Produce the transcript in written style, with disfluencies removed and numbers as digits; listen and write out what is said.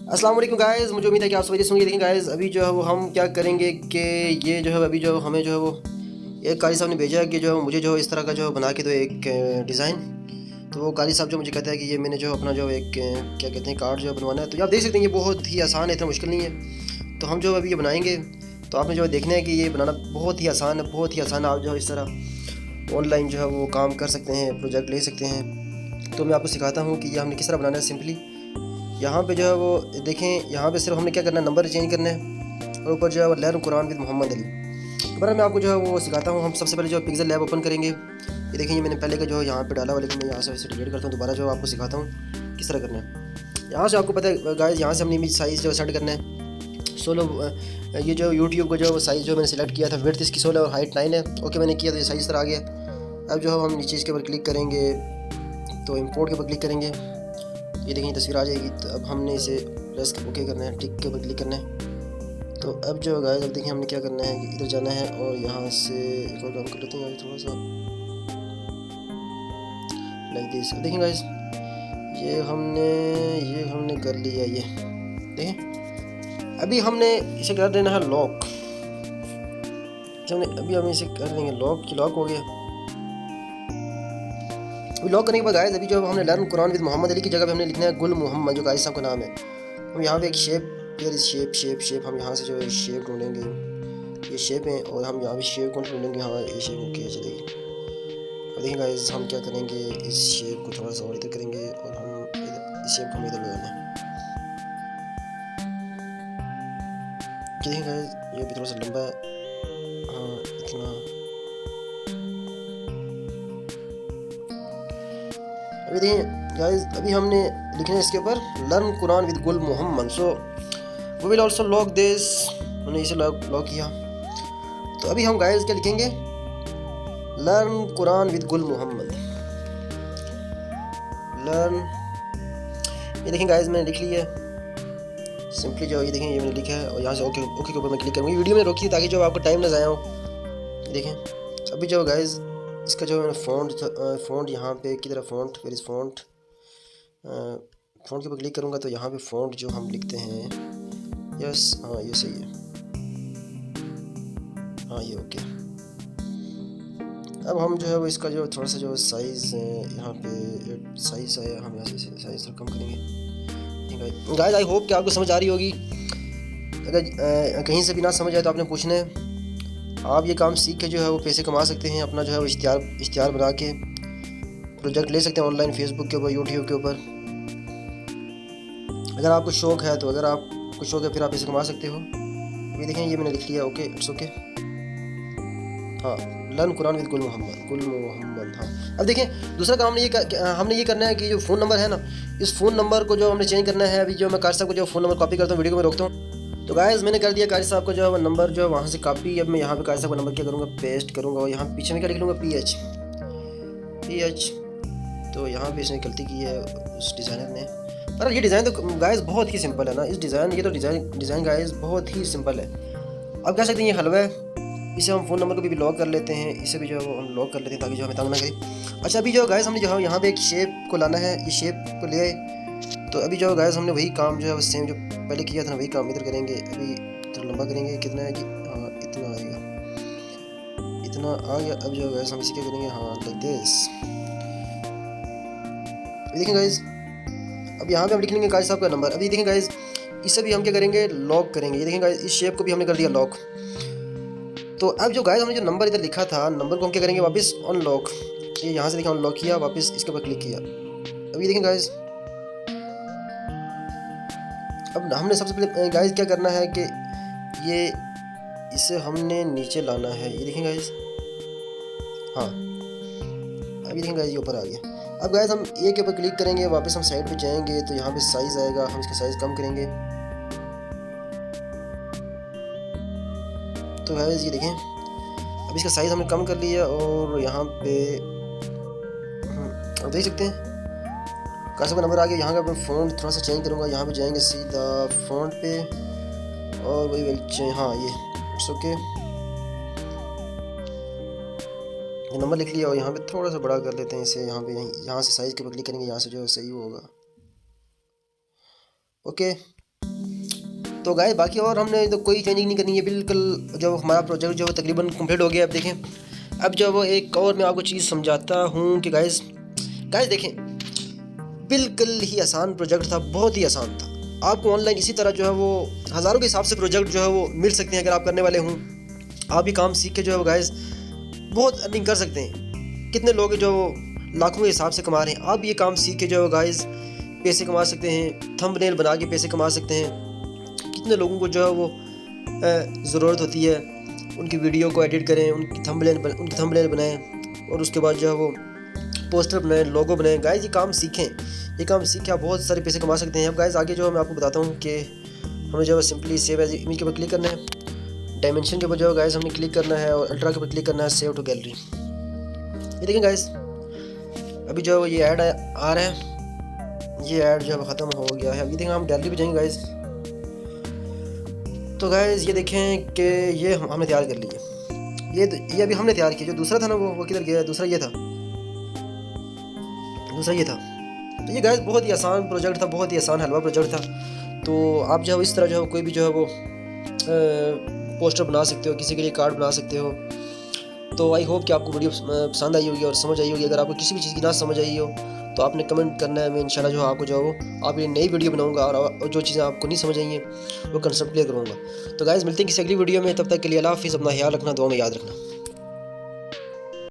अस्सलाम वालेकुम गाइस, मुझे उम्मीद है कि आप सब सुनिए। देखें गाइस, अभी जो है वो हम क्या करेंगे कि ये जो है अभी जो हमें जो है वो एक कारी साहब ने भेजा है कि जो मुझे जो इस तरह का जो बना के दो एक डिज़ाइन। तो वो कारी साहब जो मुझे कहता है कि ये मैंने जो अपना जो एक क्या कहते हैं कार्ड जो बनवाना है। तो आप देख सकते हैं ये बहुत ही आसान है, इतना मुश्किल नहीं है। तो हम जो अभी ये बनाएंगे तो आपने जो देखना है कि ये बनाना बहुत ही आसान है, बहुत ही आसान है। आप जो इस तरह ऑनलाइन जो है वो काम कर सकते हैं, प्रोजेक्ट ले सकते हैं। तो मैं आपको सिखाता हूँ कि ये हमने किस तरह बनाना है। सिंपली यहाँ पे जो है वो देखें, यहाँ पे सिर्फ हमने क्या करना है, नंबर चेंज करना है और ऊपर जो है वो learn Quran with Mohammad Ali. बरा मैं आपको जो है वो सिखाता हूँ। हम सबसे पहले जो पिक्सल लैब ओपन करेंगे। ये देखें, ये मैंने पहले का जो है यहाँ पे डाला हुआ, लेकिन मैं यहाँ से वैसे डिलीट करता हूँ। दोबारा जो आपको सिखाता हूँ किस तरह करना है। यहाँ से आपको पता है गाइस, यहाँ से हमने इमेज साइज़ जो सेट करना है 16। ये जो यूट्यूब का जो साइज़ जो मैंने सेलेक्ट किया था, विड्थ इसकी 16 और हाइट 9 है। ओके मैंने किया तो ये साइज़ इस तरह आ गया। अब जो हम नीचे इसके ऊपर क्लिक करेंगे तो इम्पोर्ट के ऊपर क्लिक करेंगे। ये देखिए तस्वीर आ जाएगी। तो अब हमने इसे प्रेस ओके करना है, टिक के ऊपर क्लिक करना है। तो अब जो गाइस, अब देखिए हमने क्या करना है कि इधर जाना है और यहाँ से एक और काम कर लेते हैं थोड़ा सा लाइक दिस। देखिए गाइस, ये हमने कर लिया। ये देखिए अभी हमने इसे कर देना है लॉक। अभी हम इसे कर देंगे लॉक। लॉक हो गया। अभी लॉक करने के बाद गाइस, अभी जो हमने learn Quran with Mohammad Ali की जगह पे हमने लिखना है गुल मोहम्मद, जो गाइस साहब का नाम है। हम यहाँ पे एक शेप हम यहाँ से जो है शेप ढूंढेंगे। ये शेप है और हम यहाँ पे शेप कौन ढूंढेंगे। हाँ, ये शेप ओके चलेगी। अब देखिए गाइस, हम क्या करेंगे, इस शेप को थोड़ा सा और इधर करेंगे और हम इस शेप को हम इधर लगाना है। देखिए गाइस, ये भी थोड़ा सा लंबा है। हाँ, इतना। अभी देखिए गाइस, अभी हमने लिखना है इसके ऊपर learn Quran with Gul Mohammad. So we will also lock this. हमने इसे लॉक किया। तो अभी हम गाइस क्या लिखेंगे, learn Quran with Gul Mohammad. Learn, ये देखें गाइस मैंने लिख लिया है सिंपली। जो ये देखें, ये मैंने लिखा है और यहाँ से ओके ओके के ऊपर मैं क्लिक करूँगी। वीडियो में रोकी थी ताकि जो आपको टाइम ना ज़ाया हो। देखें अभी जो गाइस, इसका जो मैंने फ़ॉन्ट यहाँ पे की तरह फ़ॉन्ट, फिर इस फ़ॉन्ट के ऊपर क्लिक करूँगा तो यहाँ पे फ़ॉन्ट जो हम लिखते हैं, यस हाँ ये सही है। हाँ ये ओके। अब हम जो है वो इसका जो थोड़ा सा जो साइज़ यहाँ पे साइज़ है, हम यहाँ से साइज़ थोड़ा कम करेंगे। गाइस आई होप कि आपको समझ आ रही होगी। अगर कहीं से भी ना समझ आए तो आपने पूछना है। आप ये काम सीख के जो है वो पैसे कमा सकते हैं। अपना जो है वो इश्तिहार बना के प्रोजेक्ट ले सकते हैं ऑनलाइन, फेसबुक के ऊपर, यूट्यूब के ऊपर। अगर आपको शौक़ है तो फिर आप पैसे कमा सकते हो। अभी देखें, ये मैंने लिख लिया। Okay it's okay. हाँ, learn Quran with Gul Mohammad. हाँ, अब देखें दूसरा काम हमने ये करना है कि जो फ़ोन नंबर है ना, इस फ़ोन नंबर को जो हमने चेंज करना है। अभी जो मैं कारी साहब को जो फ़ोन नंबर कॉपी करता हूँ, वीडियो को मैं रोकता हूँ। तो गाइस मैंने कर दिया कारी साहब को जो है वो नंबर जो है वहाँ से कॉपी। अब मैं यहाँ पे कारी साहब का नंबर क्या करूँगा, पेस्ट करूँगा और यहाँ पीछे में क्या लिख लूँगा, PH। तो यहाँ पे इसने गलती की है उस डिज़ाइनर ने। पर ये डिज़ाइन तो गाइस बहुत ही सिंपल है ना। ये तो डिज़ाइन गाइस बहुत ही सिंपल है। अब कह सकते हैं ये हलवा है। इसे हम फ़ोन नंबर को भी लॉक कर लेते हैं। इसे भी जो है वो हम लॉक कर लेते हैं ताकि जो हमें तंग ना करे। अच्छा, अभी जो गाइस हमने जो है यहाँ पे एक शेप को लाना है। ये शेप को ले आए तो अभी जो गाइस हमने वही काम जो है सेम जो पहले किया था ना, वही काम इधर करेंगे। अभी थोड़ा लंबा करेंगे। कितना है जी, हाँ इतना आएगा, इतना आ गया। अब जो गाइस हम इसे क्या करेंगे, हाँ लाइक दिस। देखें गाइस, अब यहाँ पे हम लिख लेंगे कारी साहब का नंबर। अभी देखें गाइस, इसे भी हम क्या करेंगे, लॉक करेंगे। ये देखें गाइस, इस शेप को भी हमने कर दिया लॉक। तो अब जो गाइस हमने जो नंबर इधर लिखा था, नंबर को हम क्या करेंगे, वापस अनलॉक। ये यहाँ से देखिए अनलॉक किया, वापस इसके ऊपर क्लिक किया। अभी देखें गाइस, अब हमने सबसे पहले गाइस क्या करना है कि ये इसे हमने नीचे लाना है। ये देखें गाइस, हाँ अभी देखें गाइस, ये ऊपर आ गया। अब गाइस हम ए के ऊपर क्लिक करेंगे, वापस हम साइड पे जाएंगे तो यहाँ पे साइज़ आएगा। हम इसका साइज़ कम करेंगे। तो गाइस ये देखें, अब इसका साइज़ हमने कम कर लिया और यहाँ पे आप देख सकते हैं कारी साहब का नंबर आ गया। यहाँ का मैं फ़ॉन्ट थोड़ा सा चेंज करूँगा। यहाँ पे जाएंगे सीधा फ़ॉन्ट पे और वही हाँ ये इट्स ओके। ये नंबर लिख लिया और यहाँ पे थोड़ा सा बड़ा कर लेते हैं इसे। यहाँ से साइज़ के ऊपर क्लिक करेंगे, यहाँ से जो सही होगा। ओके। तो गाइस बाकी और हमने तो कोई चेंजिंग नहीं करनी है, बिल्कुल जो हमारा प्रोजेक्ट जो है तकरीबन कंप्लीट हो गया। अब देखें, अब जो वो एक और मैं आपको चीज़ समझाता हूँ कि गाइस देखें, बिल्कुल ही आसान प्रोजेक्ट था, बहुत ही आसान था। आपको ऑनलाइन इसी तरह जो है वो हज़ारों के हिसाब से प्रोजेक्ट जो है वो मिल सकते हैं अगर आप करने वाले हों। आप ये काम सीख के जो है वो गाइस बहुत अर्निंग कर सकते हैं। कितने लोग जो लाखों के हिसाब से कमा रहे हैं, आप ये काम सीख के जो है गाइस पैसे कमा सकते हैं, थंबनेल बना के पैसे कमा सकते हैं। कितने लोगों को जो है वो ज़रूरत होती है उनकी वीडियो को एडिट करें, उनकी थंबनेल बनाएं और उसके बाद जो है वो पोस्टर बनाएं, लोगो बनाएं। गाइस ये काम सीखें, ये काम सीख के आप बहुत सारे पैसे कमा सकते हैं। अब गाइस आगे जो है मैं आपको बताता हूँ कि हमें जो है सिंपली सेव एज इमेज के ऊपर क्लिक करना है, डायमेंशन के ऊपर जो है गाइस हमने क्लिक करना है और अल्ट्रा के ऊपर क्लिक करना है, सेव टू गैलरी। ये देखें गाइस अभी जो है ये ऐड आ रहा है, ये ऐड जो है ख़त्म हो गया है। अभी देखें हम गैलरी पे जाएंगे गाइस, तो गाइस ये देखें कि ये हमने तैयार कर लिया। ये अभी हमने तैयार किया। जो दूसरा था ना वो किधर गया? दूसरा ये था। तो ये गाइस बहुत ही आसान प्रोजेक्ट था, बहुत ही आसान हलवा प्रोजेक्ट था। तो आप जो है इस तरह जो है कोई भी जो है वो पोस्टर बना सकते हो, किसी के लिए कार्ड बना सकते हो। तो आई होप कि आपको वीडियो पसंद आई होगी और समझ आई होगी। अगर आपको किसी भी चीज़ की ना समझ आई हो तो आपने कमेंट करना है, मैं इंशाल्लाह जो आपको जो है वो आप ये नई वीडियो बनाऊंगा और जो चीज़ें आपको नहीं समझ आई हैं वो कंसेप्ट क्लियर करूँगा। तो गाइस मिलते हैं किसी अगली वीडियो में, तब तक के लिए अल्लाह हाफिज़। अपना ख्याल रखना, दुआ में याद रखना।